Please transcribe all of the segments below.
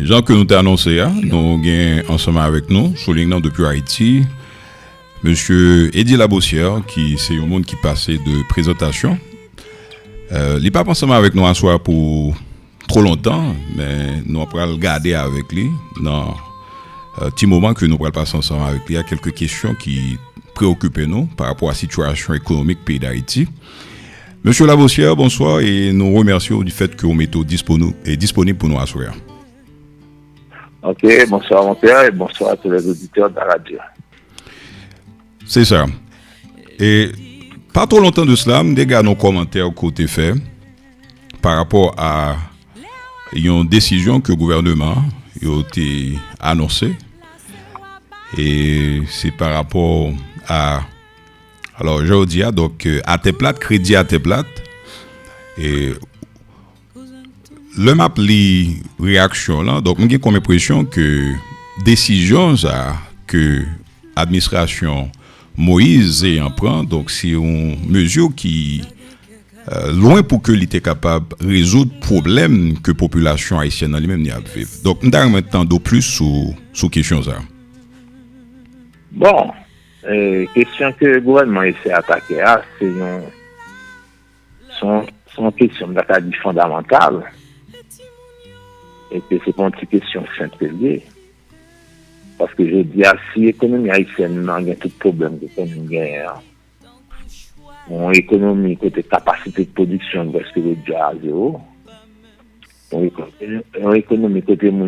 Jean que nous t'ai annoncé, hein, nous avons ensemble avec nous, soulignant depuis Haïti, Monsieur Eddie Labossière, qui c'est un monde qui passait de présentation. Il n'est pas ensemble avec nous un soir pour trop longtemps, mais nous allons le garder avec lui dans un petit moment que nous allons passer ensemble avec lui. Il y a quelques questions qui préoccupent nous par rapport à la situation économique du pays d'Haïti. Monsieur Labossière, bonsoir et nous remercions du fait que vous mettez disponible pour nous assurer. Ok, bonsoir mon père et bonsoir à tous les auditeurs de la radio. C'est ça. Et pas trop longtemps de cela, nous avons nos commentaires côté fait par rapport à une décision que le gouvernement a annoncée. Et c'est par rapport à... Alors, je dis, donc, à tes plates, crédit à tes plates. Et le map li réaction là, donc, j'ai comme impression que décision ça, que administration Moïse en prend, donc, c'est une mesure qui, loin pour que l'était capable de résoudre problème que la population haïtienne elle-même n'y a vécu. Donc, nous avons maintenant de plus sur question ça. Bon. Question que le gouvernement essaie d'attaquer, c'est une question d'acadie fondamentale et que c'est pas une petite question simple liée. Parce que je dis, si l'économie haïtienne n'a pas tout problème que nous gagnons, mon économie côté capacité de production parce que le déjà à zéro, mon économie côté mon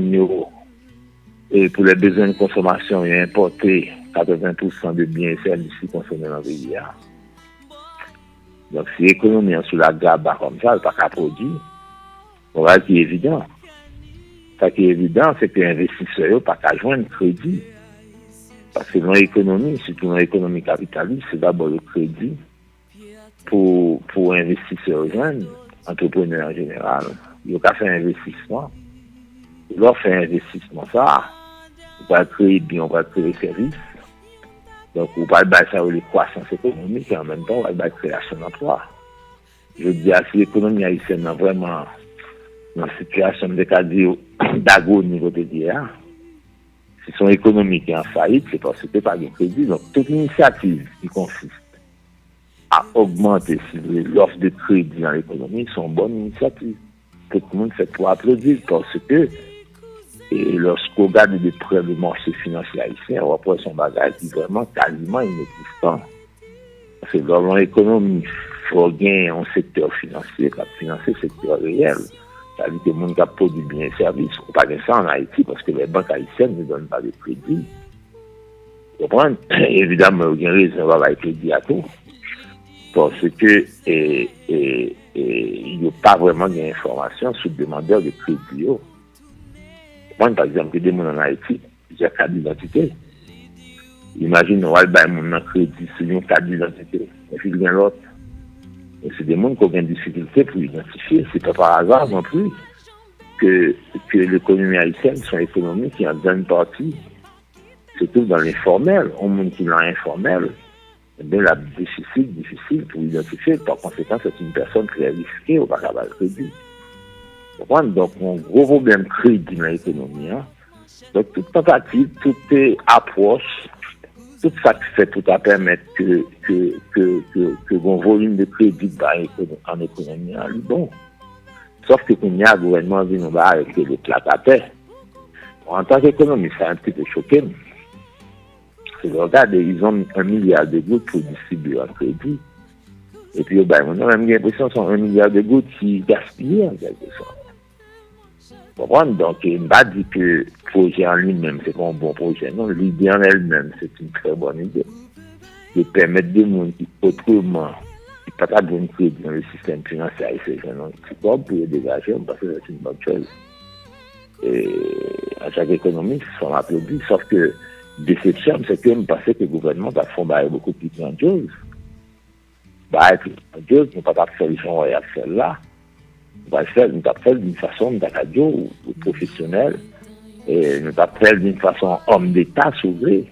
et pour les besoins de consommation, il y a importé 80% de biens et services consommés dans le pays. Donc, si l'économie est sous la gabe comme ça, elle n'a pas produire. Voilà qui est évident. Ce qui est évident, c'est que l'investisseur n'a pas joindre le crédit. Parce que dans l'économie, surtout dans l'économie capitaliste, c'est d'abord le crédit pour investisseurs jeunes, entrepreneurs en général. Il n'y a qu'à faire un investissement. Il leur fait un investissement, ça. On va créer bien, on va créer des services. Donc, on va battre ça les croissance économique et en même temps, on va battre la création d'emploi. Je dis à si l'économie haïtienne est vraiment dans une situation d'agonie, je dire, si son économie est en faillite, c'est parce que pas de crédit. Donc, toute initiative qui consiste à augmenter l'offre de crédit dans l'économie sont bonnes initiatives. Tout le monde fait pour applaudir parce que et lorsqu'on regarde de près le marché financier haïtien, on voit son bagage qui est vraiment quasiment inexistant. Parce que dans l'économie, il faut gagner un secteur financier pour financer le secteur réel. C'est-à-dire que le monde qui produit bien et services, on ne peut pas faire ça en Haïti parce que les banques haïtiennes ne donnent pas de crédit. Vous comprenez? Évidemment, il y a une raison d'avoir crédit à tout. Parce que il n'y a pas vraiment d'informations sur le demandeur de crédit. Moi, par exemple, que des gens en Haïti, j'ai carte d'identité. Imagine, on va aller mon crédit sur une carte d'identité. Et puis, il y a l'autre. Et c'est des gens qui ont des difficultés pour identifier. C'est pas par hasard non plus que l'économie haïtienne sont économies qui en donnent partie, surtout dans l'informel. Au monde qui l'a informel, eh bien, la difficile pour identifier. Par conséquent, c'est une personne très risquée au pas de crédit. Donc, un gros problème crédit dans l'économie. Donc, toute tentative, toute approche, tout ça qui fait tout à permettre que mon volume de crédit en économie est bon. Sauf que quand il y a un gouvernement qui nous va avec les plats à terre. En tant qu'économiste, c'est un petit peu choqué. C'est regardez, ils ont 1 milliard de gouttes pour distribuer un crédit. Et puis, on a même l'impression que ce sont 1 milliard de gouttes qui gaspillent en quelque sorte. Donc, il m'a dit que le projet en lui-même, c'est pas un bon projet. Non, l'idée en elle-même, c'est une très bonne idée. De permettre des gens qui, autrement, qui ne peuvent pas donner crédit dans le système financier et ces gens qui peuvent pour les dégager, parce que c'est une bonne chose. Et à chaque économiste, on applaudit, sauf que déception, c'est que je pensais que le gouvernement va faire beaucoup plus grandiose. Plus grandiose, nous ne pouvons pas faire les gens à faire là. Nous va faire d'une façon d'acadien ou professionnelle, et nous va faire d'une façon homme d'État sauvé,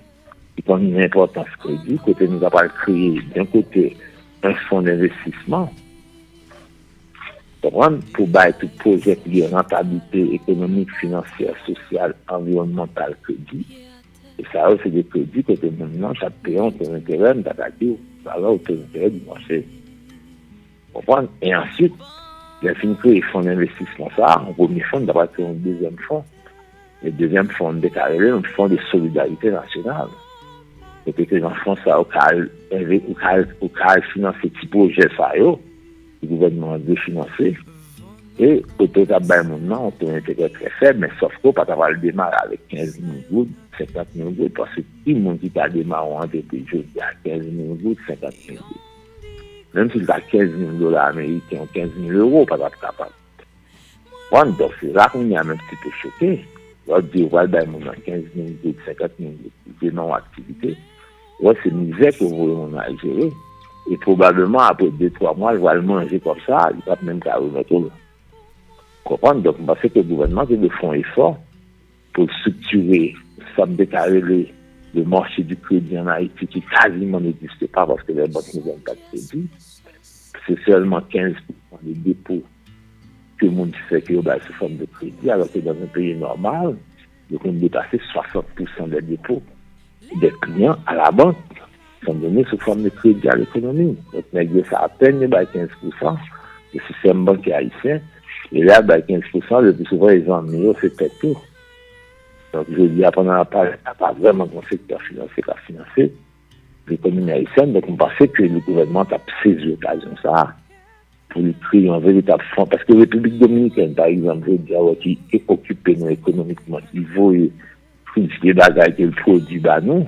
qui prend une importance crédit, côté nous va pas créer d'un côté un fonds d'investissement Pour battre tout projet qui est rentabilité économique, financière, sociale, environnementale, crédit. Et ça, c'est des crédits que maintenant, chaque payant a un intérêt, ça va au intérêt du marché. Et ensuite, il a fini que les fonds d'investissement, ça, un premier fonds, d'avoir créé un deuxième fonds. Le deuxième fonds déclaré, un fonds de solidarité nationale. Et que les enfants, ça, au cas financer petit projet, ça, le gouvernement a financé. Et au total, maintenant, on a un intérêt très faible, mais sauf qu'on peut avoir le démarrer avec 15 000 gouttes, 50 000 gouttes, parce que tout le monde qui a démarré en entreprise, je dis à 15 000 gouttes, 50 000 gouttes. Même s'il a 15 000 $ américains ou 15 000 euros, pas capable. Bon, donc c'est là qu'on est un petit peu choqué. On dit, voilà, 15 000 gouttes, 50 000 gouttes, c'est non-activité. Ouais, c'est misère que vous voulez gérer. Et probablement, après 2-3 mois, il va le manger comme ça, il va même pas remettre là. Comprendre? Donc, on va faire que le gouvernement a des fonds efforts pour structurer, ça me déclarer le marché du crédit en Haïti qui quasiment n'existe pas parce que les banques ne donnent pas de crédit. C'est seulement 15% des dépôts que le monde fait que sous forme de crédit, alors que dans un pays normal, on peut dépasser 60% des dépôts des clients à la banque sont donnés sous forme de crédit à l'économie. Donc, ça à peine 15%, le système bancaire haïtien. Et là, 15%, le plus souvent, les ennuis, c'est peut-être tout. Donc, je dis, pendant la page, il n'y a pas vraiment un secteur financier qui a financé l'économie haïtienne. Donc, on pensait que le gouvernement a saisi l'occasion, ça, pour lui créer un véritable fonds. Parce que la République dominicaine, par exemple, je veux dire, qui est occupée économiquement, il vaut des bagages que le produit, non.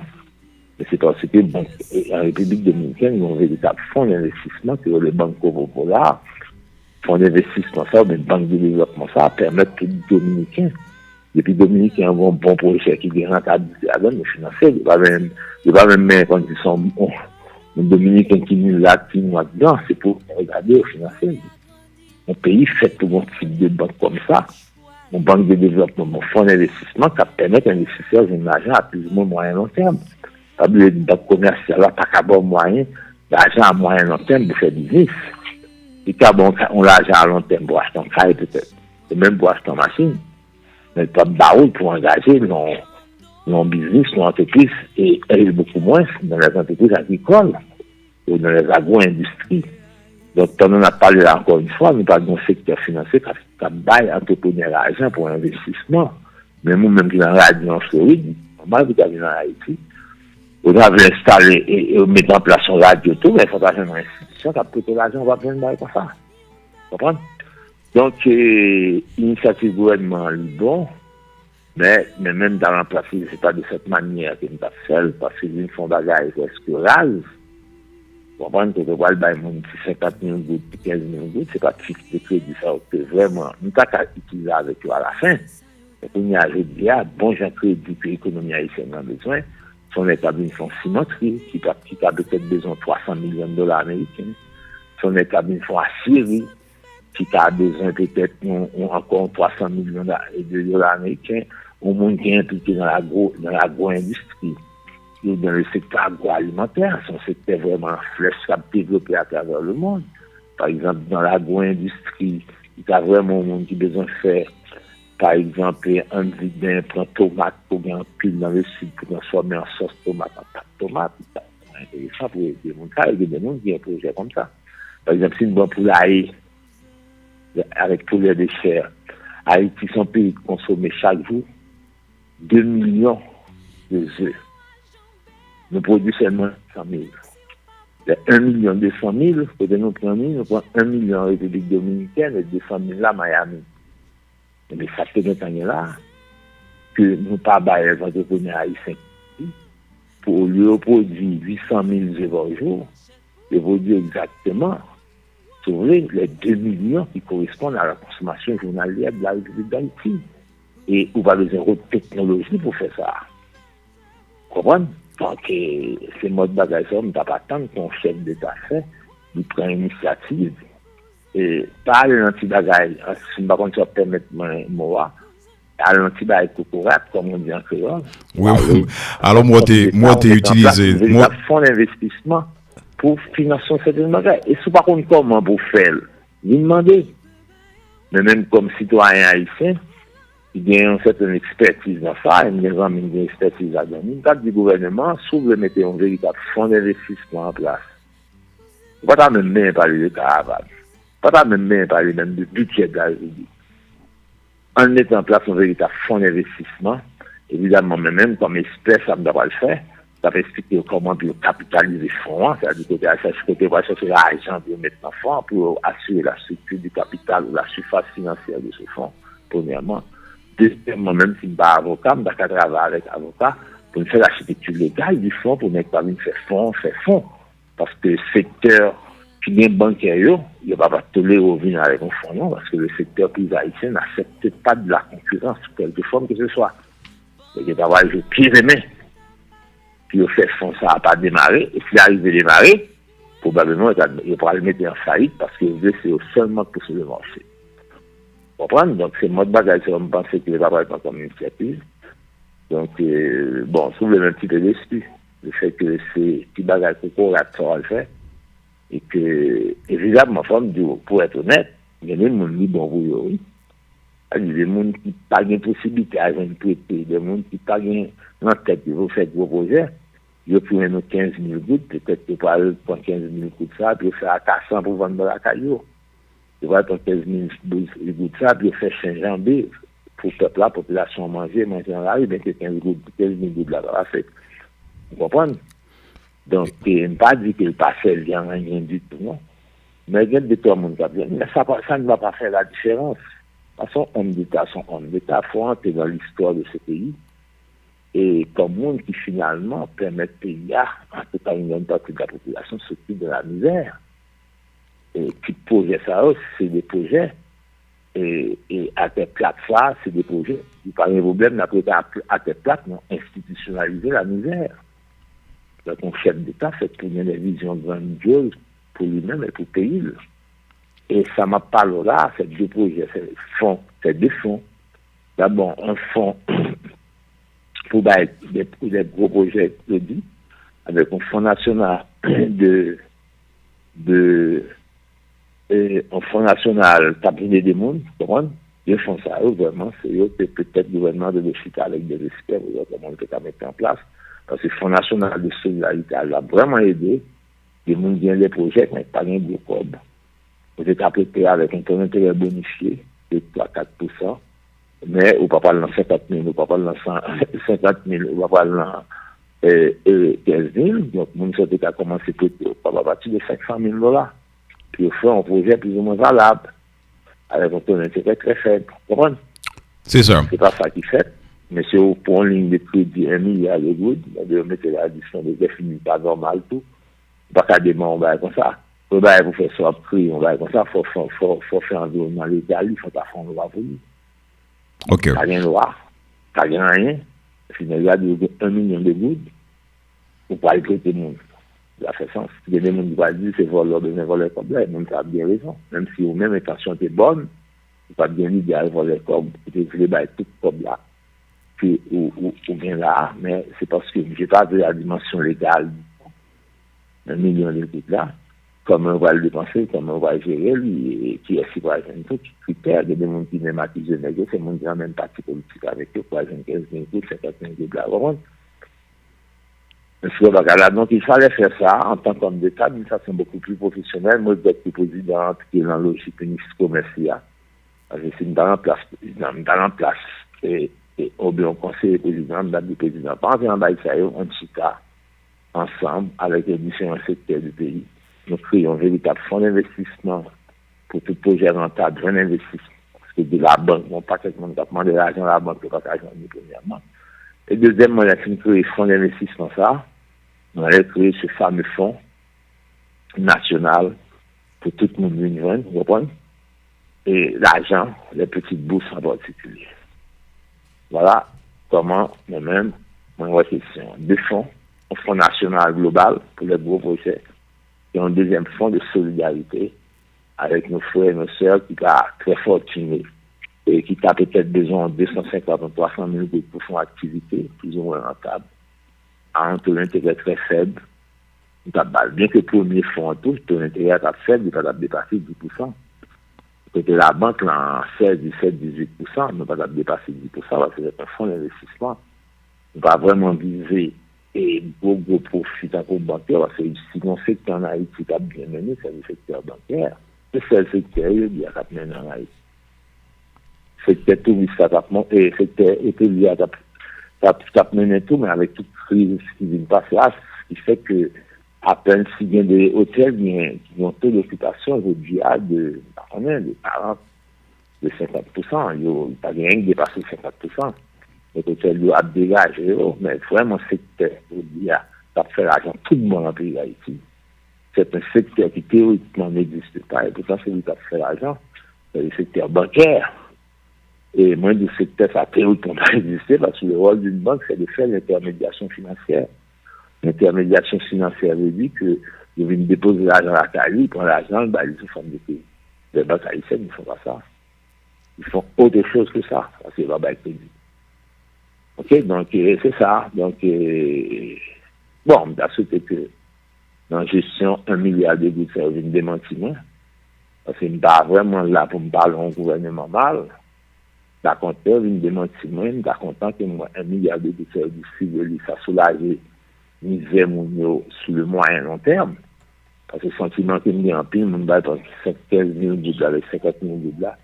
Mais c'est parce que, bon, en République dominicaine, il y a un véritable fonds d'investissement que le Banco Popular, fonds d'investissement, ça, mais banque de développement, ça, permettre que les Dominicains, et puis les Dominicains ont un bon projet qui est rentabilité à donner, financer, il ne va même mettre quand ils sont les Dominicains qui nous là, qui nous dedans, c'est pour regarder au financer. Un pays fait pour un type de banque comme ça, une banque de développement, un fonds d'investissement qui permet à l'investisseur d'un argent à plus ou moins moyen long terme. Pas de banque commerciale, pas qu'à bon moyen, l'argent à moyen long terme pour faire business. Et quand on l'argent à long terme pour acheter un carré peut-être, et même pour acheter une machine, mais pas de baroud pour engager dans business, dans l'entreprise, et beaucoup moins dans les entreprises agricoles ou dans les agro-industries. Donc, on en a parlé là encore une fois, mais pas dans le secteur financier qui a baillé entrepreneur l'argent pour investissement. Mais nous-mêmes qui dans la radio en Floride, normal, vous avez dans Haïti, on avait installé et mettre en place une radio, tout, mais il faut avoir une institution qui a prêté l'argent, on va prendre comme ça. Vous comprenez? Donc, l'initiative gouvernement est bon, mais même dans l'emplacement, ce n'est pas de cette manière que nous avons fait, parce que nous font bagaille presque rase. Vous comprenez que le voile de 50 000 gouttes, 15 000 gouttes, ce n'est pas fixe de crédit, ça, que vraiment, nous avons utilisé avec eux à la fin. Et on y a ajouté, bon, j'ai un crédit que l'économie haïtienne a besoin. Son établissement cimenterie, qui a peut-être besoin de 300 millions de $ américains. Son établissement aciérie, qui a besoin peut-être encore 300 millions de $ américains. Au monde qui est impliqué dans l'agro-industrie, ou dans le secteur agroalimentaire, c'est un secteur vraiment flèche qui a développé à travers le monde. Par exemple, dans l'agro-industrie, il y a vraiment un monde qui a besoin de faire, par exemple, un vidin prend tomate pour bien pile dans le sud pour transformer en sauce tomate en pâte tomate. C'est intéressant pour des gens. Il y a des gens qui ont un projet comme ça. Par exemple, si une bonne poulailler avec tous les déchets, Haïti, son pays consomme chaque jour 2 millions d'œufs. Nous produisons seulement 100 000. Les 1 million 200 000, peut-être nous prenons 1 million en République dominicaine et 200 000 là, Miami. Mais ça fait un temps là que nous pas bailler les entrepreneurs haïtiens pour lui produire 800 000 œufs par jour et produire exactement, si vous voulez, les 2 millions qui correspondent à la consommation journalière de la République d'Haïti. Et on va besoin de technologie pour faire ça. Vous comprenez? Donc, c'est mode bagage, on ne peut pas attendre qu'un chef d'État fait, il prend une initiative. Et pas l'anti-bagaille, si je ne peux pas permettre moi, à l'anti-bagaille cocorate, comme on dit en créole. Oui, alors moi, t'es utilisé. Un fonds d'investissement pour financer cette bagaille. Et si par contre, comment pour faire? Vous demandez, mais même comme citoyen haïtien, il y a une certaine expertise dans ça, il y a une expertise là-dedans. Une cadre du gouvernement, si vous mettez un véritable fonds d'investissement en place, pas même bien parler de caravane, pas même bien parler même du budget de la République. En mettant en place un véritable fonds d'investissement, évidemment, même comme expert, ça ne doit pas le faire. Ça va expliquer comment capitaliser le fonds, c'est-à-dire que va chercher l'argent pour mettre dans le fonds, pour assurer la structure du capital ou la surface financière de ce fonds, premièrement. Deuxièmement, même si je ne suis pas avocat, je vais travailler avec avocat pour faire l'architecture légale du fonds, pour mettre faire fonds. Parce que le secteur qui est bancaire, il ne va pas tolérer revenir avec un fonds, non, parce que le secteur plus haïtien n'accepte pas de la concurrence sous quelque forme que ce soit. Il va avoir les pieds et mains. Puis le fait fonds, ça n'a pas démarré. Et s'il arrive à démarrer, probablement, il pourra le mettre en faillite parce que c'est au seul mode pour se le marcher. Vous comprenez? Donc, c'est mode bagage, on pense qu'il va pas être comme une initiative. Donc, bon, je trouve un petit peu déçu. Le fait que c'est petit bagage qu'on va le faire. Et que, évidemment, pour être honnête, il y a des gens qui bon pour eux, oui. Il y a des gens qui n'ont pas de possibilité à une prêter, des gens qui n'ont pas de tête de vous faire gros projets. Ils prennent 15 000 gouttes, peut-être que par prendre 15 000 gouttes ça, puis faire à 400 pour vendre la caillou. Ils vont prendre 15 000 gouttes ça, puis faire changer pour peuple la population manger dans la rue, bien que 15 000 gouttes là, ça va faire. Vous comprenez? Donc, je ne pas dire qu'il pas fait rien du tout, non. Mais il y a des gens qui ont dit, ça ne va pas faire la différence. De toute façon, hommes d'État sont hommes d'État, il faut entrer dans l'histoire de ce pays. Et comme monde qui finalement permet de payer en tout cas une bonne partie de la population sortir de la misère. Et qui projets ça aussi, c'est des projets. Et à tes plates, ça, c'est des projets. Il n'y a pas de problème d'après à tes plates, non, institutionnaliser la misère. Donc, un chef d'État fait tourner des visions grandioses pour lui-même et pour le pays. Et ça m'a parlé là, c'est deux projets, c'est deux fonds. D'abord, un fonds pour des gros projets crédits, avec un fonds national un fonds national cabinet des mondes, comment? Ils font ça, vraiment, c'est peut-être le gouvernement de l'État avec des experts, comment on peut mettre en place. Parce que le Fonds national de solidarité a vraiment aidé. Les gens viennent les projets, mais pas de gros cob. Vous êtes apprêté avec un taux d'intérêt bonifié de 3-4%, mais on ne peut pas dans 50 000, on ne peut pas dans 50 000, on ne peut pas dans 15 000. Donc, nous sommes à commencer à partir de 500 000 $. Puis, on fait un projet plus ou moins valable, avec un taux d'intérêt très faible. Vous comprenez? C'est ça. C'est pas ça qui fait. Mais si on prend une ligne de crédit 1 milliard de gouttes, on va mettre la discussion de définir pas normal tout. Pas qu'à des on va comme ça. On va vous faire ça prix, on va comme ça, faut faire un environnement légal, il faut faire un loi pour lui. OK. T'as rien loi, t'as rien. Finalement, il y a 1 million de gouttes, pour pas le traiter le monde. Ça fait sens. Il y a des gens qui vont dire c'est voleur de voler comme là, même ça a bien raison. Même si vous même intention était bonne, c'est pas bien l'idéal voler comme, vous voulez tout comme là. Ou bien là, mais c'est parce que je n'ai pas vu la dimension légale d'un million de gouttes là, comment on va le dépenser, comment on va le gérer, lui, qui est si pour agir tout, critère, il y a des gens qui n'aiment pas qui se négocient, c'est mon grand même parti politique avec eux, pour agir 15 000 gouttes, 50 000 gouttes là, vraiment. Donc il fallait faire ça en tant qu'homme d'État d'une façon beaucoup plus professionnelle. Moi, je dois être président qui est dans la logique ministre commerciale. Parce que c'est une dans la place. Et au bien conseil président, du président, pas en bas ça, on chita ensemble avec les différents secteurs du pays. Nous créons un véritable fonds d'investissement pour tout projet rentable, un investissement. Parce que de la banque, on pas quelqu'un qui a demandé l'argent à la banque, pas l'argent premièrement. Et deuxièmement, on a créé un fonds d'investissement ça. On a créé ce fameux fonds national pour tout le monde venir, vous comprenez? Et l'argent, les petites bourses en particulier. Voilà comment, moi-même, mon question. Deux fonds, un fonds national global pour les gros projets et un deuxième fonds de solidarité avec nos frères et nos sœurs qui sont très fortunés et qui ont peut-être besoin de 250 ou 300 000 € pour faire activité plus ou moins rentable, à un taux d'intérêt très faible. Bien que le premier fonds en tout, le taux d'intérêt est faible, il va dépasser 10%. Côté la banque, là, en 16, 17, 18%, nous ne pas dépasser 10%, parce que c'est un fonds d'investissement. On va vraiment viser et gros profit dans le bancaire, parce que si on sait qu'en Haïti, qui a bien mené, c'est le secteur bancaire. C'est le secteur qui a mené en Haïti. Secteur touriste, et secteur hôtelier, ça mené tout, mais avec toute crise qui vient de passer là, ce qui fait que à peine s'il y a des hôtels qui ont un taux d'occupation aujourd'hui de 40, de 50%. Il n'y a pas rien qui dépasse 50%. Les hôtels ont dégagé, mais vraiment, secteur aujourd'hui, ça fait l'argent tout le monde en pays d'Haïti. C'est un secteur qui théoriquement n'existe pas, et pourtant, c'est lui qui a fait l'argent. C'est le secteur bancaire. Et moins du secteur, ça théoriquement pas exister, parce que le rôle d'une banque, c'est de faire l'intermédiation financière. L'intermédiation financière veut dire que je viens déposer l'argent à la CARI, prendre l'argent, ils sous forme de pays. Les banques haïtiennes ne font pas ça. Ils font autre chose que ça, parce que là-bas, ils crédit. Ok, donc c'est ça. Donc, bon, on a souhaité que dans la gestion, 1 milliard de gouttes, ça vient démentir. Parce que je ne suis pas vraiment là pour me parler au gouvernement mal. Par contre, je viens démentir, je suis content que moi, 1 milliard de gouttes, ça soulage misère sur le moyen long terme. Parce que le sentiment que j'ai en pile, je vais 15 000 gouttes avec 50 000 gouttes là.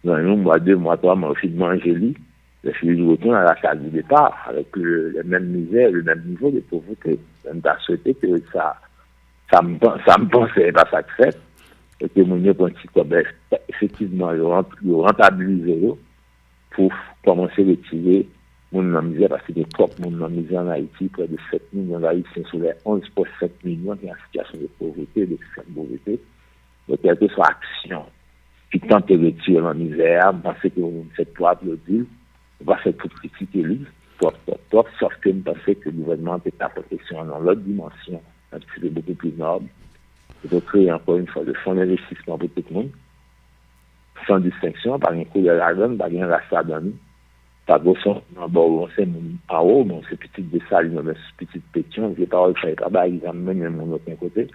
Dans un mois, 2 mois, 3 mois, je suis de manger lui. Je suis de retour à la salle du départ avec les mêmes misères, le même niveau de pauvreté. Je me souhaité que ça me pensait pas ça que fait. Et que mon effectivement, le rentabiliser pour commencer à retirer mon misère, parce que des propres mon misère en Haïti, près de 7 millions d'Haïtiens sur les 11,7 millions qui sont en situation de pauvreté, de pauvreté. Donc, quelle que soit action qui tente de retirer la misère, parce que vous faites pour applaudir, on va faire pour critiquer lui, sauf que je pense que le gouvernement est à protection dans l'autre dimension, un petit peu beaucoup plus noble, et de créer encore une fois le fonds d'investissement pour tout le monde, sans distinction, par un coup de la donne, par un rachat d'année. Pas gros son, bon, c'est en haut, bon, c'est petit de salle, mais c'est petit pétion, j'ai pas réussi à pas, ils amènent mon autre côté.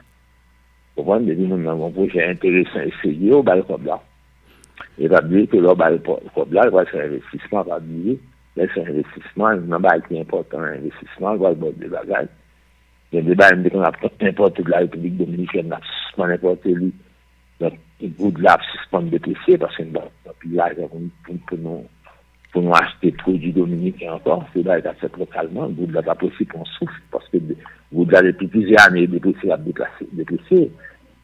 Vous voyez, mais nous avons un projet intéressant, essayer au bal comme là. Et va dire que là, comme là, il va faire investissement, va dire, là, c'est investissement, il n'a pas été important, investissement, il va le bord de bagages. Il y a des débat, qu'on a n'importe de la République dominicaine, n'a pas n'importe lui. Donc, il faut de la suspendre déprécier, parce que, bon, puis là, pour nous acheter des produits dominicains encore, c'est là qu'il a fait localement, vous ne l'avez pas possible qu'on souffre, parce que vous avez depuis plusieurs années déprécié.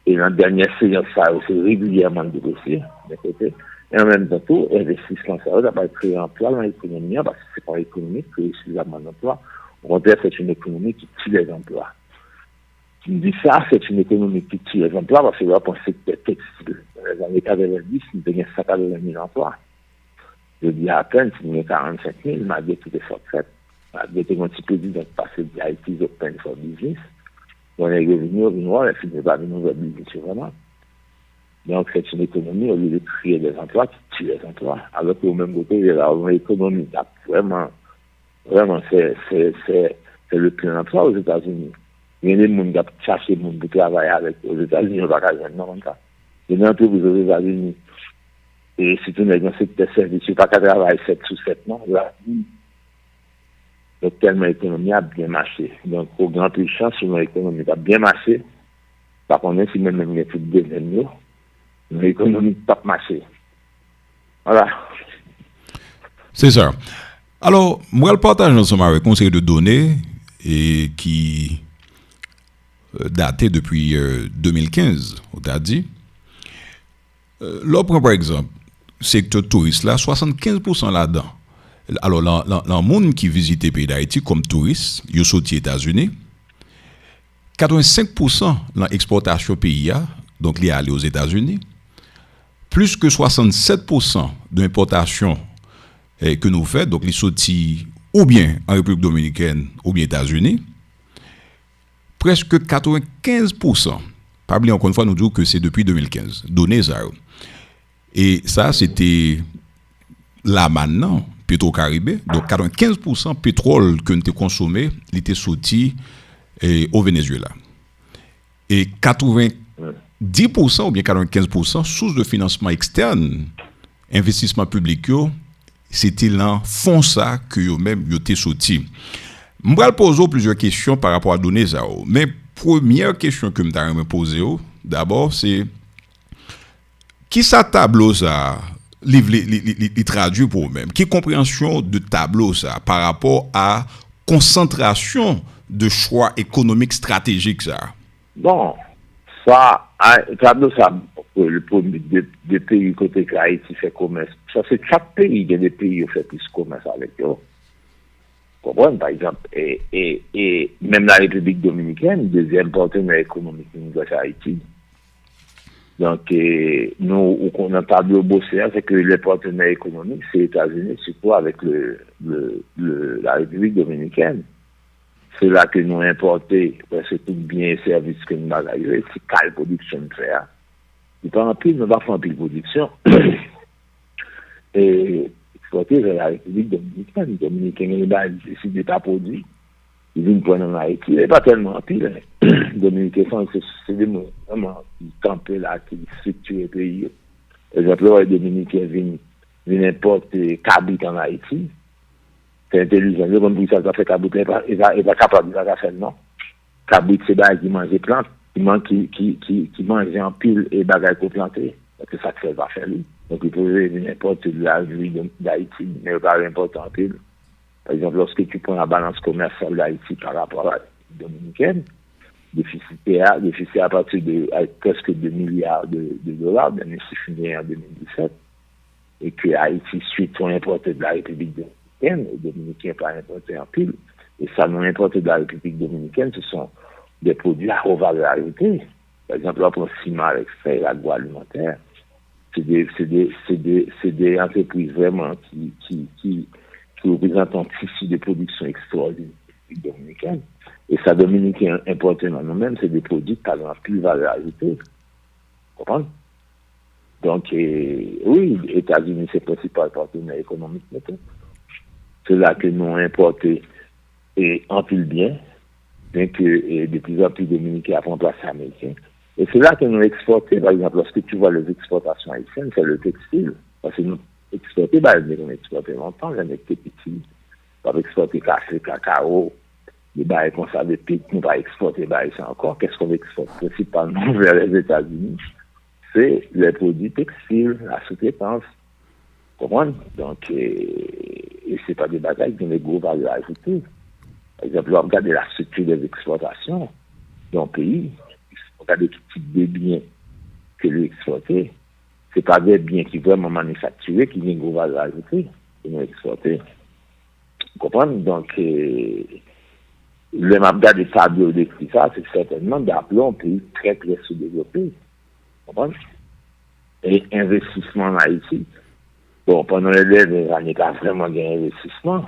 Et dans la dernière séance, ça a aussi régulièrement déprécié, d'un côté. Et en même temps, tout, investissement, ça va pas créer un emploi dans l'économie, parce que c'est pas une économie qui crée suffisamment d'emplois. Au contraire, c'est une économie qui tue les emplois. Qui me dit ça, c'est une économie qui tue les emplois, parce que là, pour le secteur textile, dans les années 90, il y a 180 000 emplois. Je dis à peine, s'il y a 45 000, malgré tout effort fait, malgré tout un petit peu dit, donc passer d'Haïti open for business, on est revenu au noir, et finit par venir au business, vraiment. Donc, c'est une économie, au lieu de créer des emplois, qui tue les emplois. Alors qu'au même côté, il y a une économie qui a vraiment, c'est le plein emploi aux États-Unis. Il y a des gens qui ont cherché des gens pour travailler avec aux États-Unis, on va pas faire non, comme ça. Il y a des entreprises aux États-Unis. Et si tu n'es dans ce service, tu n'as pas qu'à travailler 7 sur 7, non? Là, donc, tellement l'économie a bien marché. Donc, au grand plus chance, sur l'économie a bien marché. Par contre, si même il y a tout de mieux, l'économie n'a pas marché. Voilà. C'est ça. Alors, moi, le partage ensemble avec un série de données et qui datait depuis 2015, on t'a dit. Là, par exemple, secteur touriste là, 75% là-dedans. Alors, le monde qui visite le pays d'Haïti comme touriste, ils sont aux États-Unis. 85% de l'exportation pays, donc il est allé aux États-Unis. Plus que 67% de l'importation que nous faisons, donc les sorties ou bien en République dominicaine ou bien aux États-Unis. Presque 95%. Pas oublier encore une fois, nous disons que c'est depuis 2015. Données ça. Et ça, c'était là maintenant, Petro-Caribé. Donc 95% pétrole que nous avons consommé, il était sorti au Venezuela. Et 90% 10% ou bien 95% source de financement externe, investissement public, c'était là, font ça que eux-mêmes, ils étaient sortis. Je vais poser plusieurs questions par rapport à données ça. Mais première question que je vais poser, d'abord, c'est qui ça tableau ça, les traduit pour eux-mêmes? Qui compréhension de tableau ça par rapport à concentration de choix économiques stratégiques ça? Bon, ça, tableau ça, le premier des pays côté Haïti fait commerce. Ça, c'est chaque pays, il y a des pays qui fait plus commerce avec eux. Comprenez, par exemple, et même la République dominicaine, deuxième partenaire économique de Haïti. Donc, nous, on a un tableau bossé, c'est que les partenaires économiques, c'est les États-Unis, surtout avec la République dominicaine. C'est là que nous importons, parce que tout bien et service que nous avons, c'est quelle production nous fait. Et pas en pile, nous avons fait en pile production. Et exporter vers la République dominicaine. Les Dominicains, ils décident de pas produire. Ils viennent prendre en Haïti. Il n'est pas tellement pile. Les Dominicains, c'est des mots vraiment qui campent là, qui structurent le pays. Par exemple, les Dominicains viennent importer cabrit en Haïti. C'est intelligent. Le bon ça fait cabrit, il va capable de faire non. Cabrit, c'est des qui mangent des plantes, qui mangent en pile et bagages pour planter. C'est ça que ça va faire lui. Donc, il peut venir importer de la vie d'Haïti, mais il ne va pas importer en pile. Par exemple, lorsque tu prends la balance commerciale d'Haïti par rapport à la dominicaine, déficit à partir de presque 2 milliards de dollars, bien fini en 2017, et que Haïti suit ont importé de la République dominicaine, les Dominicains pas importé en pile, et ça non importé de la République dominicaine, ce sont des produits à haute valeur ajoutée. Par exemple, on prend ciment extrait, l'agroalimentaire. C'est des entreprises vraiment qui représentent un tissu de production extraordinaire dominicaine. Et ça, Dominicain importé dans nous-mêmes, c'est des produits qui ont plus valeur ajoutée. Vous comprenez? Donc, oui, les États-Unis, c'est le principal partenaire économique. C'est là que nous importons et en plus bien que de plus en plus Dominicains apprennent place américain. Et c'est là que nous exportons, par exemple, lorsque tu vois les exportations haïtiennes, c'est le textile. Parce que nous exportons, on exporte longtemps, on est petits. On va exporter café, cacao, les bails comme ça, des pics, nous va exporter ça encore. Qu'est-ce qu'on exporte principalement vers les États-Unis? C'est les produits textiles, la sous-traitance. Comment? Donc, et c'est pas des bagages qui ont des gros valeurs ajoutées. Par exemple, on regarde la structure des exportations dans le pays. Regardez tout type de biens que lui exporter. Ce n'est pas des biens qui sont vraiment manufacturés, qui ont une grosse valeur ajoutée, qui nous exporter. Vous comprenez? Donc, le map des tableaux d'écrit ça, c'est certainement d'appeler un pays très, très sous-développé. Vous comprenez? Et investissement en Haïti. Bon, pendant les dernières années, il n'y a pas vraiment d'investissement.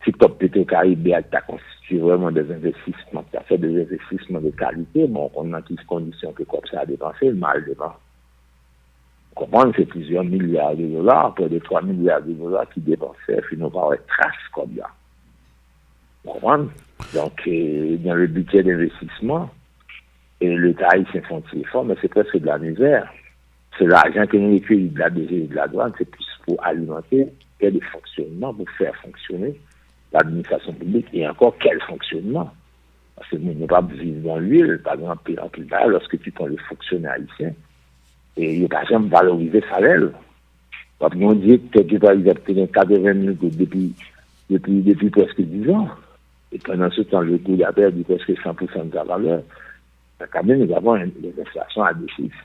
Si Top Petro-Caraïbe a constitué vraiment des investissements, qui a fait des investissements de qualité, bon, on a toutes conditions que comme ça a dépensé, le mal dépend. Vous comprenez, c'est plusieurs milliards de dollars, près de 3 milliards de dollars qui dépensaient, finalement, par les traces comme ça. Vous comprenez? Donc, dans le budget d'investissement, et l'État haïtien font des efforts, mais c'est presque de la misère. C'est l'argent que nous recueillons de la DG et de la douane, c'est plus pour alimenter et des fonctionnements, pour faire fonctionner l'administration publique, et encore quel fonctionnement. Parce que nous ne pas vivre dans l'huile, par exemple, en plus tard, lorsque tu prends les fonctionnaires haïtiens, et il n'y a pas jamais valorisé ça l'aile. Parce qu'on dit que par exemple, tu as 80 000 depuis presque 10 ans, et pendant ce temps, le coût a perdu presque 100% de sa valeur. Quand même, nous avons une inflation à 2 chiffres.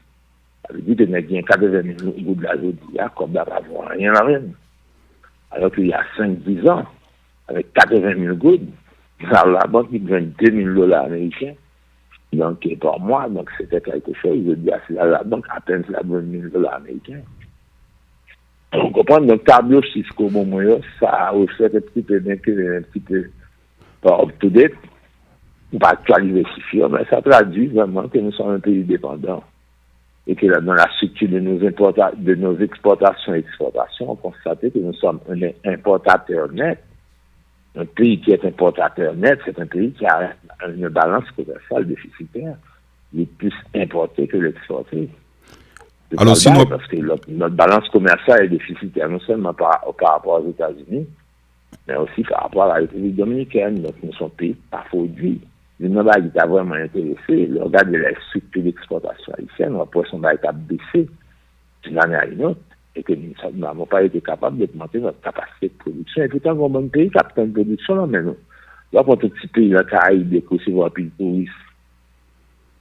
Ça veut dire que nous avons 80 000 gouttes de la jodia, comme d'avoir rien à rien. Alors qu'il y a 5-10 ans, avec 80 000 gouttes, la banque qui gagne 2 000 dollars américains, donc par mois, donc c'était quelque chose, je dis à la banque à peine 2 000 dollars américains. On comprend, donc tableau fiscal, bon, moi, ça a refait un petit peu bien que un petit peu pas up-to-date, pas actualisé suffisant, mais ça traduit vraiment que nous sommes un pays dépendant. Et que dans la structure de nos exportations et exportations, on constate que nous sommes un importateur net. Un pays qui est importateur net, c'est un pays qui a une balance commerciale déficitaire il est plus importé que l'exporté. Alors, sinon... Parce que notre balance commerciale est déficitaire, non seulement par rapport aux États-Unis, mais aussi par rapport à la République dominicaine. Donc, nous sommes pays par produit. Le nombre qui a vraiment intéressé, le regard de la structure d'exportation haïtienne, on va pouvoir son bail a baissé d'une année à une autre, et que nous n'avons pas été capables d'augmenter notre capacité de production. Et pourtant, on a un bon pays qui a plein de production, là, mais nous. Là, pour tout petit pays, la Caraïbe, qui recevoir plus de touristes,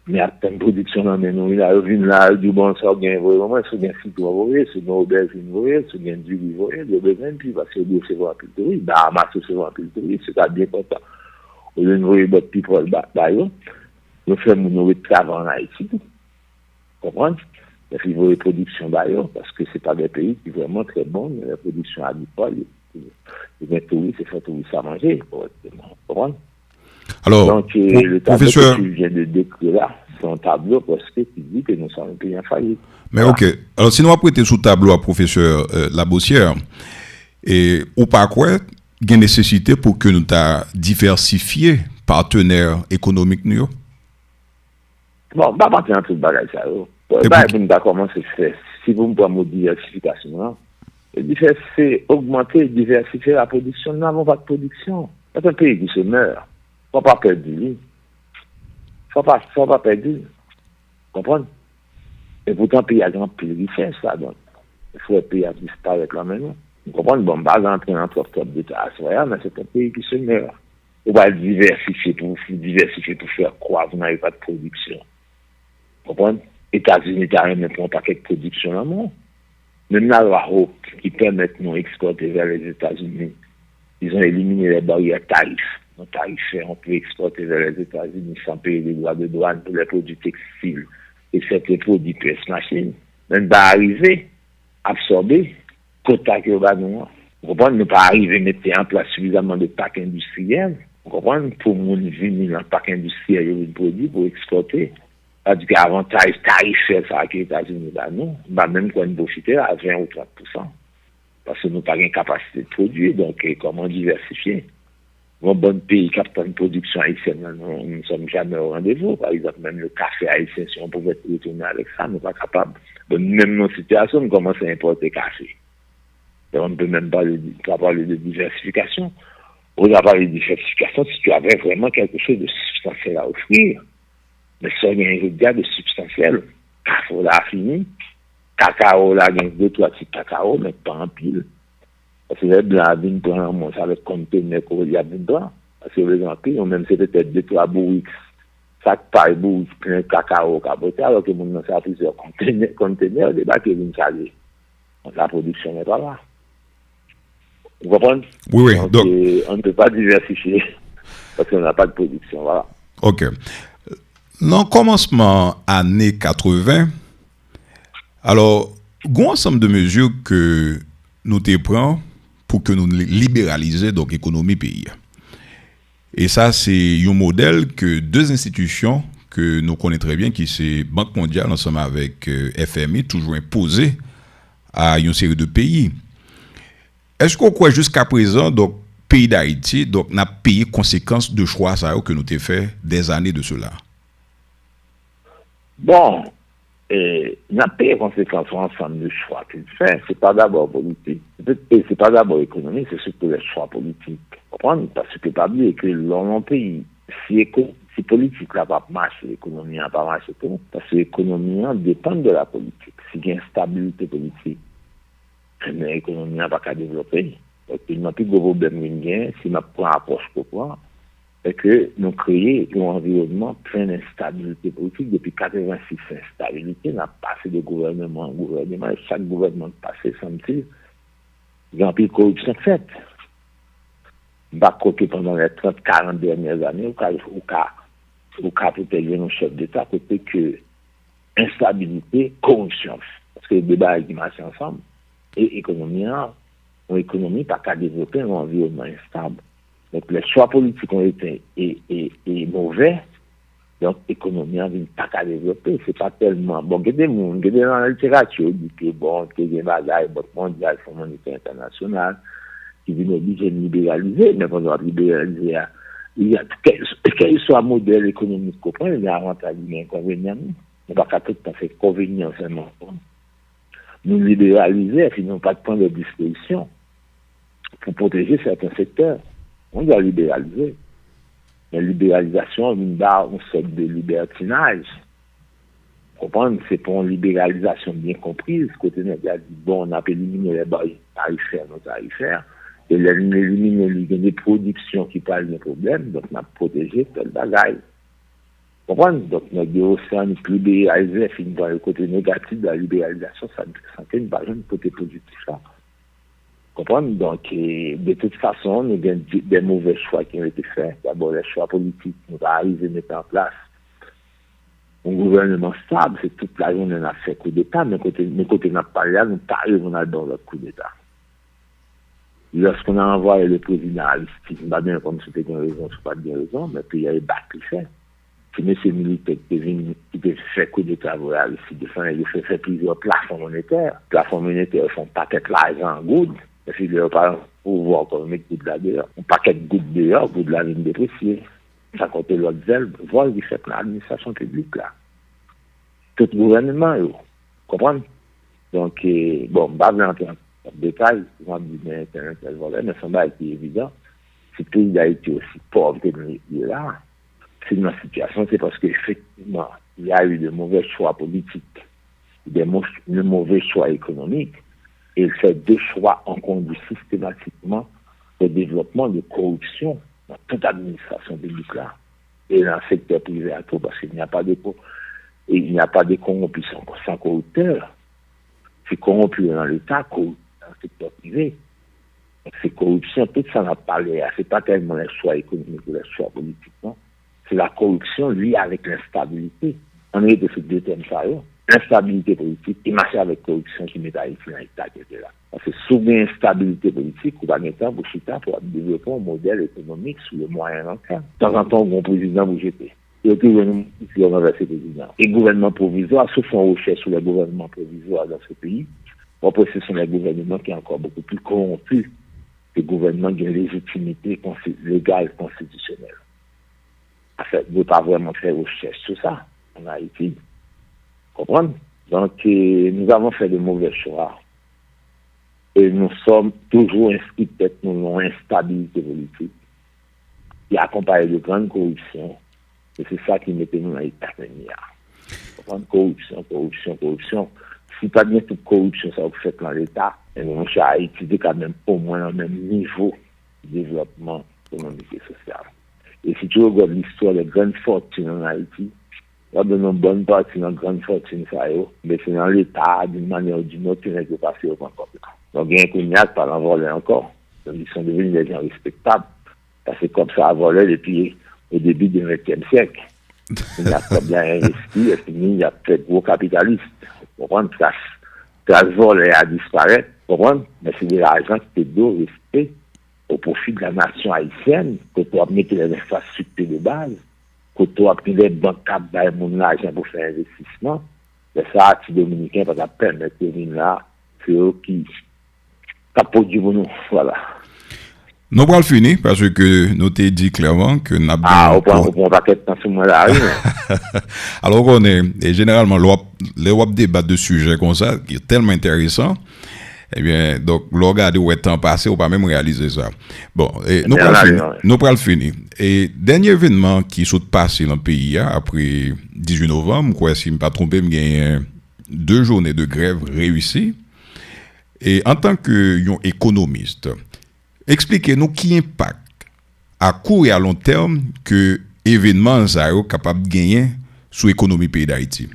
mais à plein de production, là, mais nous, il a revenu là, du bon sort, il y a vraiment, si il y a un site, vous voyez, si il y a une aubergine, vous voyez, si il y a du riz, vous voyez, il y a besoin de plus, parce qu'il y a recevoir plus de touristes, Bahamas recevoir plus de touristes, c'est bien content. Au lieu de voir votre people, nous faisons nos travail en Haïti, vous comprenez? Et puis, vous production d'ailleurs, parce que ce n'est pas des pays qui sont vraiment très bons, mais la production agricole, les touristes, c'est faire touristes à manger, vous comprenez? Alors, donc, le tableau professeur... que tu viens de décrire là, c'est un tableau parce que tu dis que nous sommes un pays en faillite. Mais voilà. OK. Alors, si nous avons prêté sous tableau à professeur Labossière, et ou pas quoi, il y a une nécessité pour que nous diversifier partenaires économiques nous? Bon, pas partir dans tout le bagage ça. Nous avons commencé à faire. Si vous me prenez diversification, c'est augmenter et diversifier la production. Nous n'avons pas de production. C'est un pays qui se meurt. Il ne faut pas perdre du lit. Il ne faut pas perdre du lit. Vous comprenez? Et pourtant, le pays a grand plus de richesse, ça. Donc, il faut un pays à disparaître là maintenant. Vous comprenez? Bon, pas rentrer dans le top d'État, mais c'est un pays qui se meurt. On va diversifier pour faire croire que vous n'avez pas de production. Vous comprenez? États-Unis, t'as rien pour un paquet de production là, non? Même la loi qui permet de nous exporter vers les États-Unis, ils ont éliminé les barrières tarifs. Non tarifaires, on peut exporter vers les États-Unis sans payer les droits de douane pour les produits textiles et certains produits pièces machines. Même pas arriver à absorber quota que va nous. Vous comprenez? Ne pas arriver à mettre en place suffisamment de parcs industriels. Vous comprenez? Pour nous venir dans le parc industriel de produits pour exporter. C'est-à-dire qu'avantage tarifaire, ça, que les États-Unis, nous, même quand nous profiter à 20 ou 30%. Parce que nous n'avons pas de capacité de produire, donc comment diversifier? Un bon pays qui a une production haïtienne, nous ne sommes jamais au rendez-vous. Par exemple, même le café haïtien, si on pouvait retourner avec ça, nous ne sommes pas capables. Donc, même dans cette situation, nous commençons à importer café. Et on ne peut même pas parler de diversification. On va parler de diversification si tu avais vraiment quelque chose de substantiel à offrir. Mais ça, il y a un regard de substantiel. Café là fini. Cacao là, il y a 2-3 petits cacao, mais pas en pile. Parce que les blancs viennent prendre mon avec conteneur qu'il y a dedans. Parce que les gens ont même c'est peut-être 2-3 bourriques. Chaque paille bourrique plein de cacao capoté, alors que mon a plusieurs conteneurs, des bacs qui viennent chaler. Donc la production n'est pas là. Vous comprenez? Oui. Donc, on ne peut pas diversifier parce qu'on n'a pas de production. Voilà. OK. Dans le commencement années 80, alors, il y a un ensemble de mesures que nous prenons pour que nous libéralisions donc l'économie pays. Et ça, c'est un modèle que deux institutions que nous connaissons très bien, qui c'est Banque mondiale ensemble avec FMI, toujours imposé à une série de pays. Est-ce qu'on croit jusqu'à présent, donc, pays d'Haïti, donc, n'a payé conséquences de choix ça, que nous avons fait des années de cela? Bon, n'a payé conséquences sur l'ensemble de choix qu'il fait. C'est pas d'abord politique. Et c'est pas d'abord économique, c'est surtout les choix politiques. Comprendre? Parce que pas oublier que dans un pays, si politique n'a pas marché, l'économie n'a pas marché, parce que l'économie dépend de la politique. S'il y a une stabilité politique, mais l'économie n'a pas qu'à développer. Donc, il n'y a plus de problème si on prend l'approche pour prendre. C'est que nous créons un environnement plein d'instabilité politique. Depuis 86, instabilité, on a passé de gouvernement en gouvernement, et chaque gouvernement passé, semble-t-il, il y a un peu de corruption faite. Bah, côté pendant les 30-40 dernières années, au cas peut-être un chef d'État, côté que instabilité, corruption. Parce que les débats qui marchent ensemble, et économie, une économie pas qu'à développer un environnement instable. Donc, les choix politiques ont été mauvais. Donc, l'économie n'a pas qu'à développer. C'est pas tellement. Bon, il y a des gens, il y a dans la littérature, qui dit que bon, qu'il y a des bagailles, Banque mondiale, Fonds monétaire international, qui viennent obliger de libéraliser, mais quand on va libéraliser, Il y a quel soit modèle économique qu'on prend, il y a avantage et inconvénient. On ne va pas tout à fait convenient seulement. Nous libéraliser, sinon pas de prendre des dispositions pour protéger certains secteurs. On doit libéraliser. La libéralisation, une sorte de libertinage. Comprendre, c'est pour une libéralisation bien comprise. Côté il a dit, bon, on a éliminé les barrières tarifaires, non tarifaires, et éliminer les productions qui parlent des problèmes, donc on a protégé tel bagaille. Comprendre? Donc, on a dit aussi, on peut libéraliser, dans le côté négatif de la libéralisation, ça fait une barrière, côté positif là. Comprendre? Donc, de toute façon, nous avons des mauvais choix qui ont été faits. D'abord, les choix politiques, nous avons arrivé à mettre en place un gouvernement stable, c'est toute la journée on a fait coup d'État, mais côté on a parlé, nous arrivons dans le coup d'État. Lorsqu'on a envoyé le président Aristide, pas bien comme c'était une raison, c'est pas bien raison, mais puis il y a les bacs qui fait. Si M. Militaire qui fait coup d'État à Aristide, il fait plusieurs plafonds monétaires. Plafonds monétaires font paquet l'argent en gouttes. Et puis, il n'y a pas pour voir qu'on met gouttes là dehors. Un paquet de gouttes dehors, gouttes de la ligne dépréciée. Ça compte l'autre zèle, voir ce qui fait l'administration publique là. Tout le gouvernement, vous comprenez? Donc, bon, je ne vais pas rentrer en détail, je vais dire Internet, mais ça va être évident. Si le pays d'Haïti est aussi pauvre que nous est là, c'est une situation, c'est parce qu'effectivement, il y a eu de mauvais choix politiques, de mauvais choix économiques, et il fait deux choix ont conduit systématiquement au développement de corruption dans toute administration publique là, et dans le secteur privé à tout, parce qu'il n'y a pas de corrompus sans corrupteur. C'est corrompu dans l'État, corrompu dans le secteur privé. Donc, c'est corruption, tout ça n'a pas l'air. C'est pas tellement les choix économiques ou les choix politiques, non. C'est la corruption liée avec l'instabilité. On est de ces deux thèmes ça, l'instabilité politique et marcher avec corruption qui met Haïti dans l'État qui était là. Parce que sous l'instabilité politique, on va mettre pour chita pour développer un modèle économique sous le moyen long terme. De temps en temps, mon président vous jeter. Et le gouvernement qui a renversé le président. Et le gouvernement provisoire, sauf en recherche sur le gouvernement provisoire dans ce pays, après ce sont les gouvernements qui sont encore beaucoup plus corrompus que le gouvernement qui a une légitimité légale constitutionnelle. En fait, ne pas vraiment faire recherche sur ça en Haïti. Comprendre? Donc, nous avons fait de mauvais choix. Et nous sommes toujours inscrits peut-être dans l'instabilité politique qui accompagne de grande corruption. Et c'est ça qui mettait nous dans l'état de corruption. Si pas bien toute corruption, ça vous fait dans l'État, et nous, chez Haïti, c'est quand même au moins au même niveau de développement économique et social. Et si tu regardes l'histoire des grandes fortunes en Haïti, il y a une bonne partie de grandes fortunes, mais c'est dans l'État, d'une manière ou d'une autre, qui n'est pas passé au point comme ça. Donc, il y a un cognac par l'envoler encore. Donc, ils sont devenus des gens respectables. Parce que comme ça a volé depuis au début du XXe siècle. Il a très bien investi et puis il y a peut-être gros capitalistes. Vous comprenez? Ça volé à disparaître. Vous comprenez? Mais c'est de l'argent qui est doit rester au profit de la nation haïtienne, que tu as mis les infrastructures de base, que tu as pris les banques à bailler mon argent pour faire investissement. Mais ça, les Dominicains, parce que permettre de venir là, c'est eux qui produisent pour nous. Voilà. Nous allons finir parce que nous t'ai dit clairement que nous avons. On prend pas de temps sur moi là. Alors, on est, et généralement, les web débat de sujets comme ça, qui est tellement intéressant. Eh bien, donc, le regarder où est le temps passé, on pas même réaliser ça. Bon, et nous allons finir. Et dernier événement qui s'est passé dans le pays, après 18 novembre, quoi, si je ne me pas trompé, il y a 2 journées de grève réussies. Et en tant qu'économiste, expliquez-nous qui impact à court et à long terme que l'événement est capable de gagner sur l'économie du pays d'Haïti.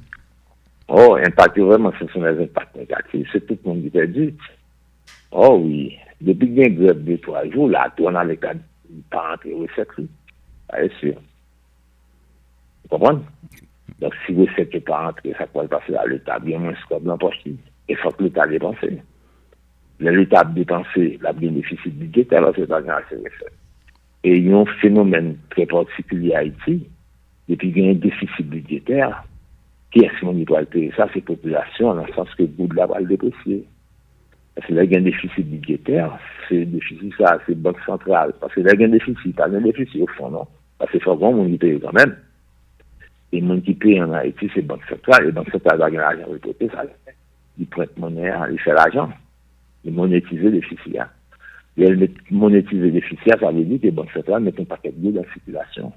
Oh, impact vraiment, ce sont les impacts négatifs. C'est tout le monde qui dit. Oh oui, depuis qu'il y a une grève de 3 jours, là, on a les cas de pas rentrer recettes. C'est sûr. Vous comprenez? Donc, si vous ne pas rentrer, ça peut passer à l'État, bien moins score dans la poche. Il faut que l'État dépense. L'État a dépensé la bénéfice budgétaire, alors c'est pas grave, c'est fait. Et il y a un phénomène très particulier à Haïti, depuis qu'il y a un déficit budgétaire, qui est-ce qu'on doit payer ça, c'est la population, dans le sens que le bout de la va le déprécier. Parce que là, il y a un déficit budgétaire, c'est déficit, ça, c'est banque centrale. Parce que là, il y a un déficit, pas un déficit au fond, non? Parce que faut qu'on on y paye quand même. Et mon qui paye en Haïti, c'est banque centrale. Et banque centrale doit gagner l'argent reporté, ça. Ils prêtent monnaie, ils font l'argent. Ils monétisent le déficit. Et elle monétise le déficit, ça veut dire que les banques centrales mettent un paquet de dans la circulation.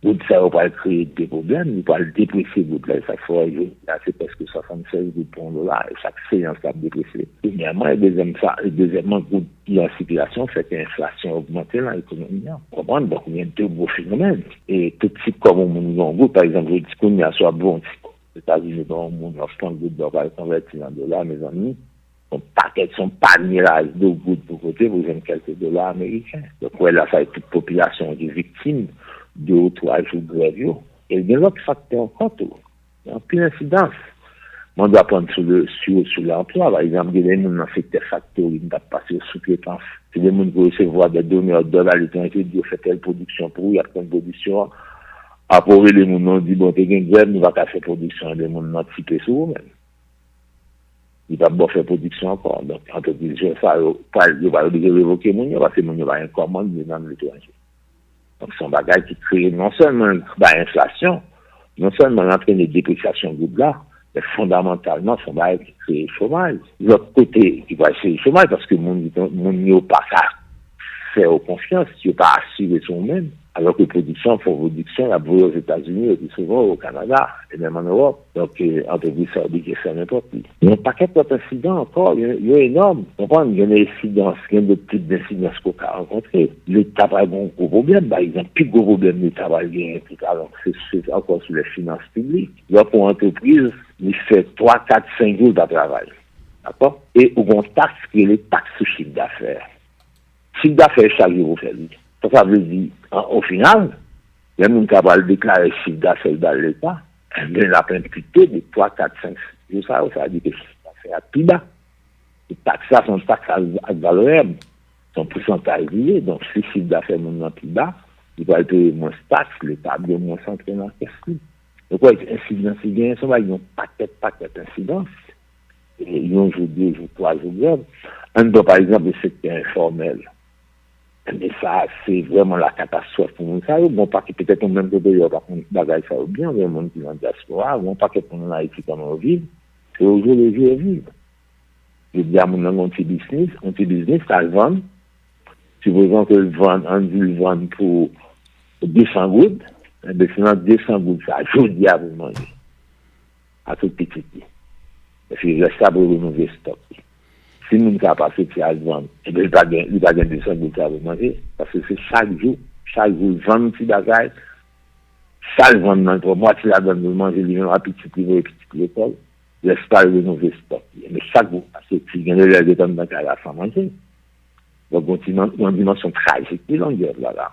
Donc, ça va pas créer des problèmes, il va le déprécier, chaque fois, c'est presque 76 gouttes pour $1, et chaque séance va déprécier. Premièrement, et deuxièmement, gouttes qui en circulation fait que l'inflation augmente dans l'économie. Vous comprenez? Donc, il y a deux gros phénomènes. Et tout type comme on nous goût, par exemple, je dis qu'on y a soit bon, aux États-Unis, dans le monde, on se gouttes d'or, par convertir en dollars, mes amis. Son paquet, son panier là, de gouttes pour côté, vous avez quelques dollars américains. Donc, ouais, là, ça toute population qui est victime 2 ou 3 jours de grève. Et il y a l'autre facteur encore, il y a plus d'incidence. On doit prendre sur l'emploi, par exemple, il y a des gens dans le secteur factory qui ne peuvent pas passer sous-traitance. C'est des gens qui recevoir des donneurs de dollars à l'étranger, qui ont fait telle production pour eux, il y a plein de production. Après, les gens ont dit, bon, t'es une grève, nous ne pas faire production, les gens n'ont typé sur eux-mêmes. Il va pas faire production encore. Donc, entreprise, ça, il va obligé de révoquer mon parce que mon va une commande dans l'étranger. Donc, c'est un bagage qui crée non seulement l'inflation, non seulement l'entraîner de dépréciation de là, mais fondamentalement, c'est un bagage qui crée le chômage. L'autre côté, il va essayer le chômage parce que mon n'a pas faire confiance, il n'a pas assuré son même. Alors que production, la brûle aux États-Unis, et puis souvent au Canada, et même en Europe. Donc, entreprise saoudite, c'est n'importe qui. Il y a un paquet d'incidents encore, il y a énorme. Vous comprenez? Il y a des incidences, il y a de petites incidences qu'on a rencontrées. L'État a un gros problème, par exemple, plus gros problème, l'État va gagner, alors c'est encore sur les finances publiques. Là, pour l'entreprise, il fait 3, 4, 5 jours de travail. D'accord? Et au bon taxe, qui est les taxes sur chiffre d'affaires. Chiffre d'affaires, chaque jour, vous faites. Ça veut dire, au final, il y a des gens qui vont déclarer chiffre d'affaires dans l'État, mais la imputé de 3, 4, 5, ça veut dire que le chiffre d'affaires est plus bas. Les taxes, ça sont taxes à valeur, sont pourcentage lié, donc si le chiffre d'affaires est plus bas, il va payer moins de taxes, l'État doit moins s'entraîner dans la caisse. Donc, incidence, il y a un paquet d'incidences. Ils ont joué 2 jours, 3 jours grève. Un doit, par exemple, le secteur informel. Mais ça, c'est vraiment la catastrophe pour nous. Ça, bon, pas que peut-être on même de d'ailleurs, par contre, bagaille ça ou bien, il y a un monde qui est en diaspora, bon, pas que pour nous en Haïti comme on vit, c'est au jour le jour vivre. Je dis à mon nom, un petit business, ça le vend. Supposons que le vend, on dit le vend pour 200 gouttes, et bien, sinon, 200 gouttes, ça, je dis à vous manger. À tout petit. Parce que je laisse ça pour renouveler le stock. Si nous sommes capables de faire le vendre, et bien, il va gagner 200 gouttes à manger. Parce que c'est chaque jour, vendre un petit bagage, ça le vendre dans le mois, tu la donnes de manger, il vient à petit l'école, laisse pas le renouveler le stock. Mais chaque jour, parce que tu gagnes le de temps dans la sans manger. Donc, on a une dimension tragique, qui est longueur là.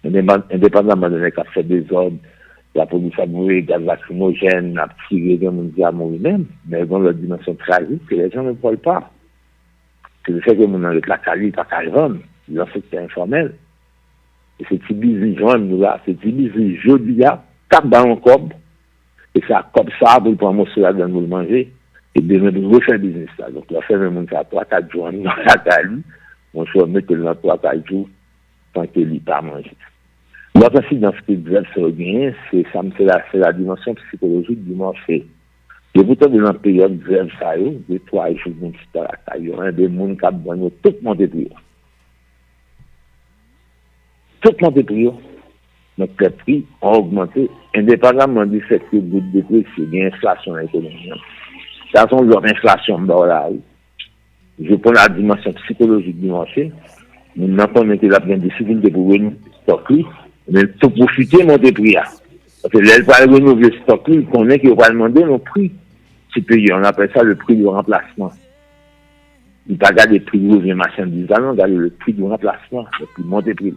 Indépendamment de ce qu'a fait des ordres, la police a mouru, gaz lacrymogène, a tiré des gens qui a mouru même, mais dans la dimension tragique, que les gens ne parlent pas. C'est le fait que mon avec la Cali, pas qu'à vendre, dans le secteur informel. Et c'est petit business, nous là, c'est petit business, jeudi là, 4 dans un cob, et ça, comme ça, pour prendre mon là, dans le manger, et bien, nous refaire business là. Donc, la fait même, ça, 3-4 jours, dans la Cali, on se remet que dans 3-4 jours, tant qu'il n'y a pas manger. L'autre incidence que grève se regagne, c'est la dimension psychologique du marché. Et pourtant, dans la période de grève, ça y est, 2-3 jours, même si tu as la taille, il y a des gens qui ont tout le monde est pris. Tout le monde est pris. Donc, les prix ont augmenté, indépendamment du fait que le bout de prix, c'est une inflation dans l'économie. Ça sont leur inflation dans la rue. Je prends la dimension psychologique du marché. Nous n'avons pas été la bien difficulté pour renouveler le stock, mais tout profiter, monter prix. Parce que l'elle va renouveler le stock, il connaît qu'il va demander le prix supérieur. On appelle ça le prix de remplacement. Il ne va pas garder le prix de revient marchandise, on garde le prix de remplacement, le prix de monter prix.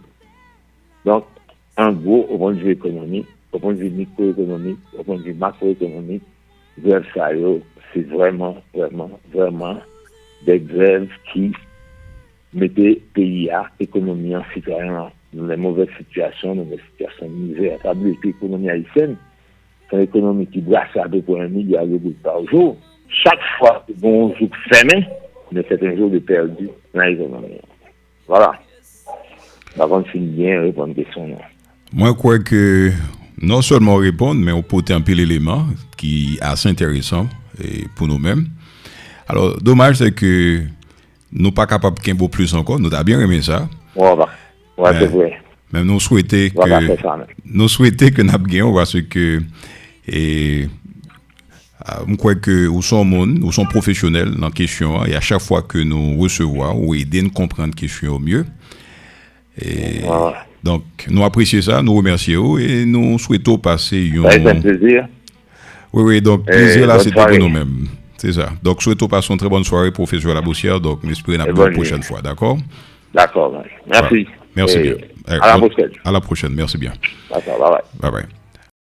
Donc, en gros, au point de vue économique, au point de vue microéconomique, au point de vue macroéconomique, grève ça, c'est vraiment des grèves qui mettaient pays à économie en citoyen dans des mauvaises situations, dans des situations de misère. L'économie haïtienne, c'est une économie qui brasse à peu près 1 milliard de gouttes par jour. Chaque fois que bon jour fermé, mais c'est un jour de perdu dans l'économie. Voilà. Par contre, c'est bien répondre à la question. Non. Moi, je crois que non seulement répondre, mais on peut un peu l'élément qui est assez intéressant pour nous-mêmes. Alors, dommage, c'est que nous ne sommes pas capables de faire plus encore. Nous avons bien aimé ça. Ouais, c'est vrai. Mais nous souhaitons que nous gagnions parce que je crois que nous sommes professionnels dans la question et à chaque fois que nous recevons ou aider à comprendre la question au mieux. Et donc, nous apprécions ça, nous remercions et nous souhaitons passer c'est un plaisir. Oui, donc plaisir là, c'était pour nous-mêmes. C'est ça. Donc, souhaitons passer une très bonne soirée, professeur Laboussière. Donc, m'espérons la prochaine fois, d'accord? D'accord, merci. Merci bien. À la prochaine. À la prochaine, merci bien. D'accord, bye bye. Bye bye.